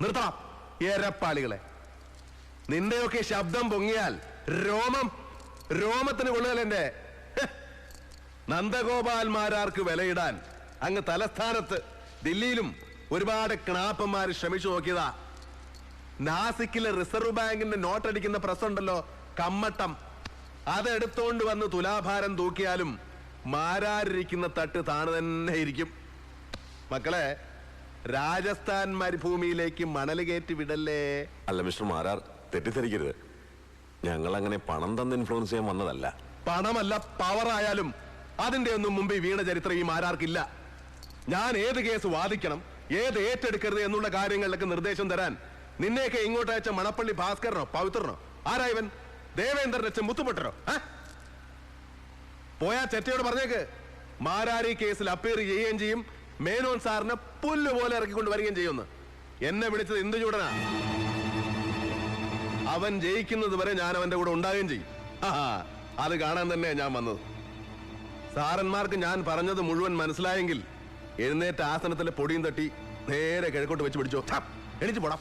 നിർത്തണം എരപ്പാളികളെ. നിന്റെയൊക്കെ ശബ്ദം പൊങ്ങിയാൽ രോമത്തിന് കൊള്ളുകലെന്റെ. നന്ദഗോപാൽമാരാർക്ക് വിലയിടാൻ അങ്ങ് തലസ്ഥാനത്ത് ദില്ലിയിലും ഒരുപാട് ക്ണാപ്പന്മാർ ശ്രമിച്ചു നോക്കിയതാ. നാസിക്കിലെ റിസർവ് ബാങ്കിന്റെ നോട്ടടിക്കുന്ന പ്രസ് ഉണ്ടല്ലോ, കമ്മട്ടം, അതെടുത്തോണ്ട് വന്ന് തുലാഭാരം തൂക്കിയാലും മാരാരിരിക്കുന്ന തട്ട് താണു തന്നെ ഇരിക്കും. മക്കളെ, രാജസ്ഥാൻ മരുഭൂമിയിലേക്ക് മണല് കയറ്റി വിടല്ലേ. അല്ല മിസ്റ്റർ മാരാർ, തെറ്റിദ്ധരിക്കരുത്. ഞങ്ങൾ അങ്ങനെ പണം തന്ന് ഇൻഫ്ലുവൻസ് ചെയ്യാൻ വന്നതല്ല. പണമല്ല, പവറായാലും അതിന്റെ ഒന്നും മുമ്പ് വീണ ചരിത്രം ഈ മാരാർക്കില്ല. ഞാൻ ഏത് കേസ് വാദിക്കണം, ഏത് ഏറ്റെടുക്കരുത് എന്നുള്ള കാര്യങ്ങളിലൊക്കെ നിർദ്ദേശം തരാൻ നിന്നെയൊക്കെ ഇങ്ങോട്ട് അയച്ച മണപ്പള്ളി ഭാസ്കരനോ പവിത്രനോ ആരായവൻ? ദേവേന്ദ്രൻ അച്ഛൻ മുത്തുപൊട്ടനോ? പോയാ ചെറ്റയോട് പറഞ്ഞേക്ക്, മാരാരി കേസിൽ അപ്പീർ ചെയ്യുകയും ചെയ്യും, മേനോൻ സാറിനെ പുല്ലുപോലെ ഇറക്കിക്കൊണ്ട് വരികയും ചെയ്യുമെന്ന്. എന്നെ വിളിച്ചത് എന്ത് ചൂടനാ? അവൻ ജയിക്കുന്നത് വരെ ഞാൻ അവന്റെ കൂടെ ഉണ്ടാകുകയും ചെയ്യും. അത് കാണാൻ തന്നെ ഞാൻ വന്നത്. സാറന്മാർക്ക് ഞാൻ പറഞ്ഞത് മുഴുവൻ മനസ്സിലായെങ്കിൽ എഴുന്നേറ്റ ആസനത്തിലെ പൊടിയും തട്ടി നേരെ കിഴക്കോട്ട് വെച്ച് പിടിച്ചോ, എണീച്ചു പോടാം.